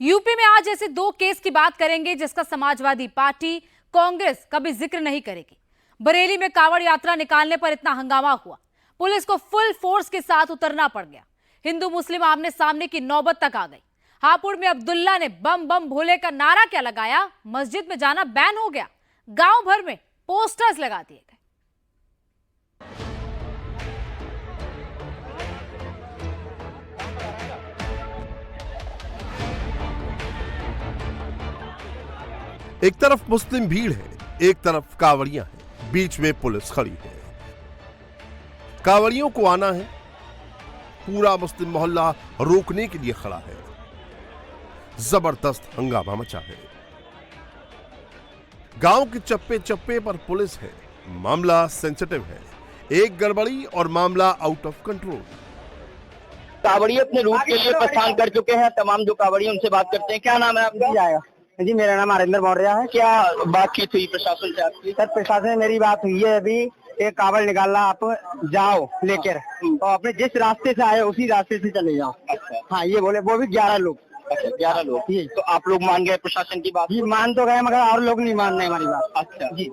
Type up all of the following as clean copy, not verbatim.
UP में आज ऐसे दो केस की बात करेंगे जिसका समाजवादी पार्टी कांग्रेस कभी जिक्र नहीं करेगी। बरेली में कांवड़ यात्रा निकालने पर इतना हंगामा हुआ, पुलिस को फुल फोर्स के साथ उतरना पड़ गया। हिंदू मुस्लिम आमने सामने की नौबत तक आ गई। हापुड़ में अब्दुल्ला ने बम बम भोले का नारा क्या लगाया, मस्जिद में जाना बैन हो गया, गांव भर में पोस्टर्स लगा दिए गए। एक तरफ मुस्लिम भीड़ है, एक तरफ कांवड़ियां हैं, बीच में पुलिस खड़ी है। कांवड़ियों को आना है, पूरा मुस्लिम मोहल्ला रोकने के लिए खड़ा है। जबरदस्त हंगामा मचा है। गांव के चप्पे चप्पे पर पुलिस है। मामला सेंसिटिव है, एक गड़बड़ी और मामला आउट ऑफ कंट्रोल। कांवड़िए अपने रूट के लिए प्रस्थान कर चुके हैं। तमाम जो कांवड़िए उनसे बात करते हैं। क्या नाम है आपका? जी, मेरा नाम हरिंदर मौर्य है। क्या बातचीत हुई प्रशासन से आपकी? सर, प्रशासन से मेरी बात हुई है। अभी एक कावड़ निकालना, आप जाओ लेकर और अपने जिस रास्ते से आए उसी रास्ते से चले जाओ। अच्छा। हाँ, ये बोले, वो भी 11 लोग। अच्छा, 11 लोग। तो आप लोग मान गए प्रशासन की बात? जी, मान तो गए, मगर और लोग नहीं मान रहे हमारी बात। अच्छा जी।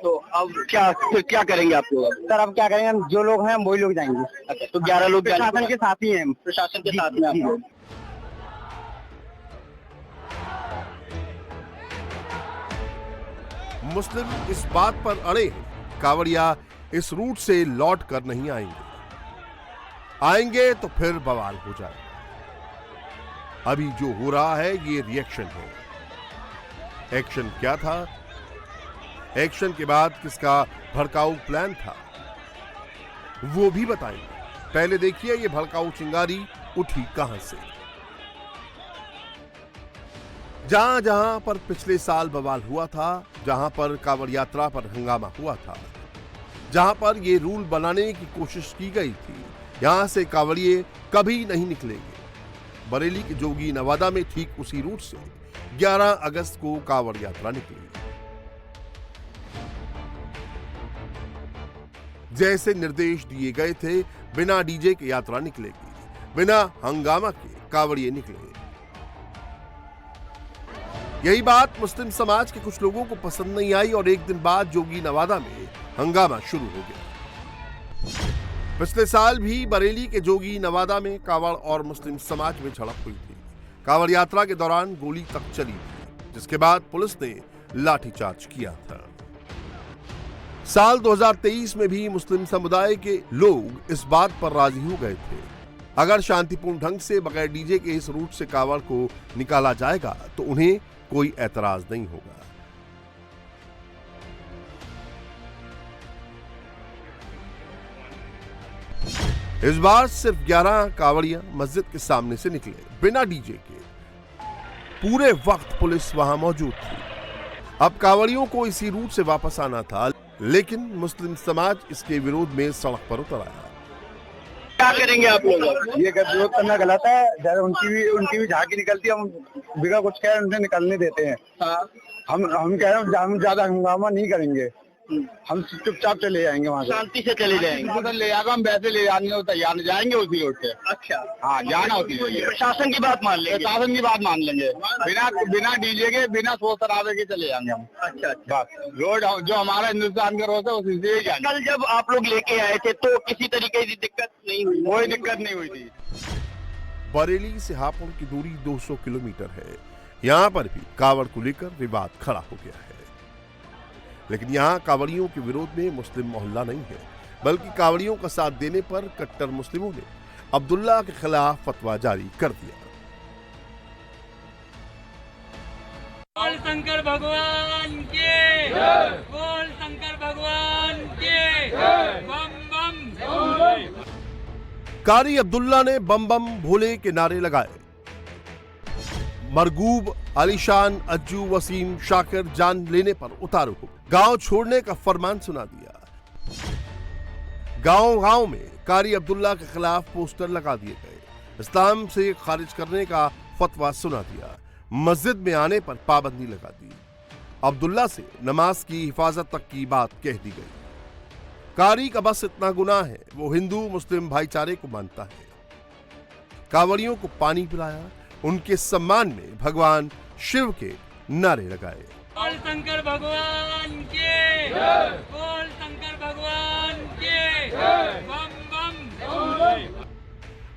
तो अब क्या करेंगे आप लोग? सर, अब क्या करेंगे, हम जो लोग हैं वही लोग जाएंगे। अच्छा, तो 11 लोग प्रशासन के साथ ही हैं। प्रशासन के साथ में आप लोग। मुस्लिम इस बात पर अड़े हैं, कांवड़िया इस रूट से लौट कर नहीं आएंगे तो फिर बवाल हो जाएगा। अभी जो हो रहा है ये रिएक्शन है। एक्शन क्या था? एक्शन के बाद किसका भड़काऊ प्लान था, वो भी बताएंगे। पहले देखिए ये भड़काऊ चिंगारी उठी कहां से। जहां जहां पर पिछले साल बवाल हुआ था, जहां पर कांवड़ यात्रा पर हंगामा हुआ था, जहां पर ये रूल बनाने की कोशिश की गई थी, यहां से कांवड़िए कभी नहीं निकलेंगे। बरेली के जोगी नवादा में ठीक उसी रूट से 11 अगस्त को कांवड़ यात्रा निकली। जैसे निर्देश दिए गए थे, बिना डीजे के यात्रा निकलेगी, बिना हंगामा के कांवड़िए निकले। यही बात मुस्लिम समाज के कुछ लोगों को पसंद नहीं आई और एक दिन बाद जोगी नवादा में हंगामा शुरू हो गया। पिछले साल भी बरेली के जोगी नवादा में कांवड़ और मुस्लिम समाज में झड़प हुई थी। कांवड़ यात्रा के दौरान गोली तक चली थी, जिसके बाद पुलिस ने लाठीचार्ज किया था। साल 2023 में भी मुस्लिम समुदाय के लोग इस बात पर राजी हो गए थे, अगर शांतिपूर्ण ढंग से बगैर डीजे के इस रूट से कांवड़ को निकाला जाएगा तो उन्हें कोई ऐतराज नहीं होगा। इस बार सिर्फ 11 कांवड़ियां मस्जिद के सामने से निकले, बिना डीजे के। पूरे वक्त पुलिस वहां मौजूद थी। अब कांवड़ियों को इसी रूट से वापस आना था, लेकिन मुस्लिम समाज इसके विरोध में सड़क पर उतर आया। क्या करेंगे आप लोग? ये विरोध करना गलत है। जब उनकी भी झांकी निकलती है, हम बिना कुछ कह उनसे निकलने देते हैं। हाँ। हम कह रहे हैं, हम ज्यादा हंगामा नहीं करेंगे, हम चुपचाप चले जाएंगे वहाँ से। शांति से चले जाएंगे। उधर ले जाएगा, हम वैसे ले जाने को तैयार जाएंगे उसी रोड से। अच्छा। हाँ, जाना होती है। प्रशासन की बात मान लेंगे। प्रशासन की बात मान लेंगे, बिना डीजे के, बिना शोर शराबे के चले जाएंगे हम। अच्छा। बस रोड जो हमारा हिंदुस्तान का रोड है उसी से जाएंगे। कल जब आप लोग लेके आए थे तो किसी तरीके की दिक्कत नहीं हुई? कोई दिक्कत नहीं हुई थी। बरेली से हापुड़ की दूरी 200 किलोमीटर है। यहाँ पर भी कांवड़ को लेकर विवाद खड़ा हो गया है, लेकिन यहाँ कांवड़ियों के विरोध में मुस्लिम मोहल्ला नहीं है, बल्कि कांवड़ियों का साथ देने पर कट्टर मुस्लिमों ने अब्दुल्ला के खिलाफ फतवा जारी कर दिया। बोल शंकर भगवान के, बोल शंकर भगवान के, बम बम। कारी अब्दुल्ला ने बम बम भोले के नारे लगाए। मरगूब, आलिशान, अज्जू, वसीम, शाकिर जान लेने पर उतारू, गांव छोड़ने का फरमान सुना दिया। गांव गांव में कारी अब्दुल्ला के खिलाफ पोस्टर लगा दिए गए। इस्लाम से खारिज करने का फतवा सुना दिया। मस्जिद में आने पर पाबंदी लगा दी। अब्दुल्ला से नमाज की हिफाजत तक की बात कह दी गई। कारी का बस इतना गुनाह है, वो हिंदू मुस्लिम भाईचारे को मानता है। कांवड़ियों को पानी पिलाया, उनके सम्मान में भगवान शिव के नारे लगाए। बोल शंकर भगवान के, बोल शंकर भगवान के, बम बम।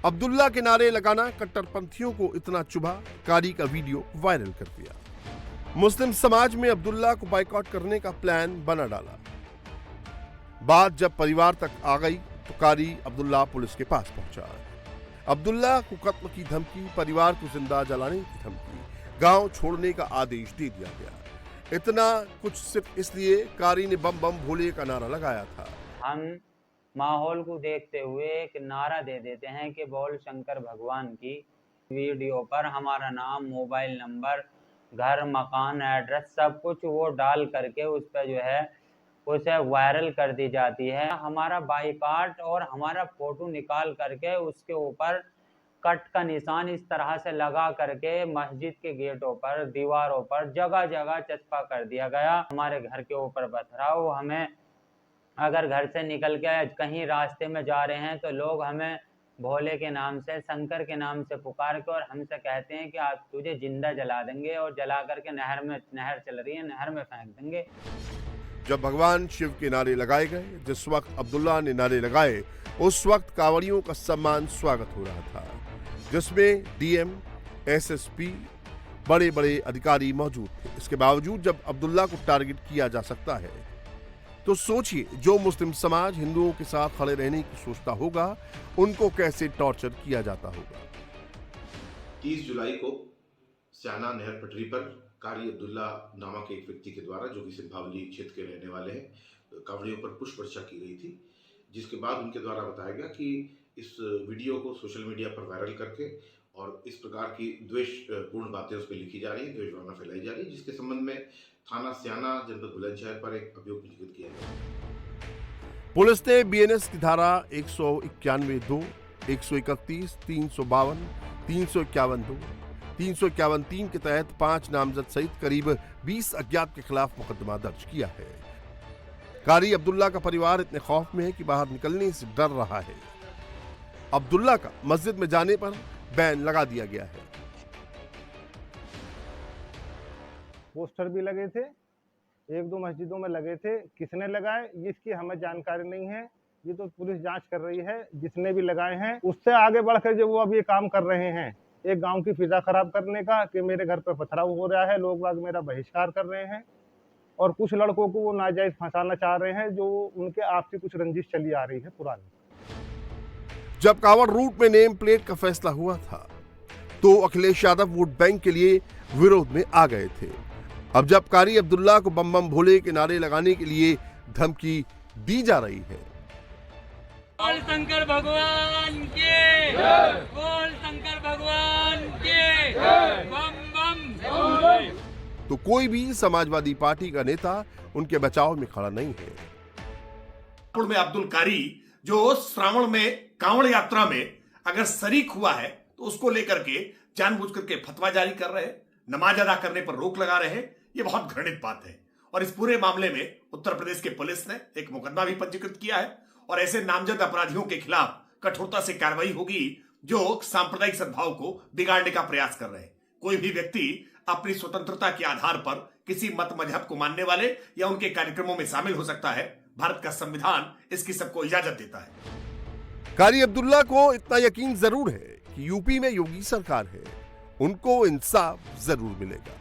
अब्दुल्ला के नारे लगाना कट्टरपंथियों को इतना चुभा, कारी का वीडियो वायरल कर दिया। मुस्लिम समाज में अब्दुल्ला को बाइकआउट करने का प्लान बना डाला। बात जब परिवार तक आ गई तो कारी अब्दुल्ला पुलिस के पास पहुंचा। अब्दुल्ला को कत्ल की धमकी, परिवार को जिंदा जलाने की धमकी, गांव छोड़ने का आदेश दे दिया गया। इतना कुछ सिर्फ इसलिए कारी ने बम बम भोले का नारा लगाया था। हम माहौल को देखते हुए एक नारा दे देते हैं कि बोल शंकर भगवान की। वीडियो पर हमारा नाम, मोबाइल नंबर, घर, मकान, एड्रेस सब कुछ वो डाल करके उस पर जो है उसे वायरल कर दी जाती है। हमारा बाइकआउट और हमारा फोटो निकाल करके उसके ऊपर कट का निशान इस तरह से लगा करके मस्जिद के गेटों पर, दीवारों पर, जगह जगह चस्पा कर दिया गया। हमारे घर के ऊपर पथराव, हमें अगर घर से निकल के कहीं रास्ते में जा रहे हैं तो लोग हमें भोले के नाम से, शंकर के नाम से पुकार के और हमसे कहते हैं कि आज तुझे जिंदा जला देंगे और जला करके नहर चल रही है, नहर में फेंक देंगे। जब भगवान शिव के नारे लगाए गए, जिस वक्त अब्दुल्ला ने नारे लगाए, उस वक्त कांवड़ियों का सम्मान स्वागत हो रहा था, जिसमें डीएम, एसएसपी, बड़े बड़े अधिकारी मौजूद थे। इसके बावजूद जब अब्दुल्ला को टारगेट किया जा सकता है तो सोचिए, जो मुस्लिम समाज हिंदुओं के साथ खड़े रहने की सोचता होगा, उनको कैसे टॉर्चर किया जाता होगा। 30 जुलाई को स्याना नहर पटरी पर कारी अब्दुल्ला नामक एक व्यक्ति के द्वारा, जो कि सिंभावली क्षेत्र के रहने वाले हैं, कांवड़ियों पर पुष्प वर्षा की गई थी, जिसके बाद उनके द्वारा बताया गया कि इस वीडियो को सोशल मीडिया पर वायरल करके और इस प्रकार की द्वेषपूर्ण बातें उस पर लिखी जा रही है, द्वेष भावना फैलाई जा रही है, जिसके संबंध में थाना स्याना, जनपद बुलंदशहर पर एक अभियोग पंजीकृत किया गया। पुलिस ने बीएनएस की धारा 191(2), 131, 352, 351(2), 351(3) के तहत 5 नामजद सहित करीब 20 अज्ञात के खिलाफ मुकदमा दर्ज किया है। कारी अब्दुल्ला का परिवार इतने खौफ में है कि बाहर निकलने से डर रहा है। अब्दुल्ला का मस्जिद में जाने पर बैन लगा दिया गया है। पोस्टर भी लगे थे, 1-2 मस्जिदों में लगे थे। किसने लगाए इसकी हमें जानकारी नहीं है, ये तो पुलिस जांच कर रही है। जिसने भी लगाए हैं उससे आगे बढ़कर जो वो अब ये काम कर रहे हैं, एक गांव की फिजा खराब करने का, कि मेरे घर पे पथराव हो रहा है, लोग बाग मेरा बहिष्कार कर रहे हैं और कुछ लड़कों को वो नाजायज फंसाना चाह रहे हैं, जो उनके आपसी कुछ रंजिश चली आ रही है पुरानी। जब कांवड़ रूट में नेम प्लेट का फैसला हुआ था तो अखिलेश यादव वोट बैंक के लिए विरोध में आ गए थे। अब जब कारी अब्दुल्ला को बम बम भोले के नारे लगाने के लिए धमकी दी जा रही है, बोल शंकर भगवान के, बोल शंकर भगवान के, बम बम। तो कोई भी समाजवादी पार्टी का नेता उनके बचाव में खड़ा नहीं है। में अब्दुल कारी जो श्रावण में कांवड़ यात्रा में अगर शरीक हुआ है तो उसको लेकर के जानबूझ करके फतवा जारी कर रहे हैं, नमाज अदा करने पर रोक लगा रहे हैं। ये बहुत घृणित बात है और इस पूरे मामले में उत्तर प्रदेश के पुलिस ने एक मुकदमा भी पंजीकृत किया है और ऐसे नामजद अपराधियों के खिलाफ कठोरता से कार्रवाई होगी जो सांप्रदायिक सद्भाव को बिगाड़ने का प्रयास कर रहे हैं। कोई भी व्यक्ति अपनी स्वतंत्रता के आधार पर किसी मत मजहब को मानने वाले या उनके कार्यक्रमों में शामिल हो सकता है। भारत का संविधान इसकी सबको इजाजत देता है। कारी अब्दुल्ला को इतना यकीन जरूर है कि यूपी में योगी सरकार है, उनको इंसाफ जरूर मिलेगा।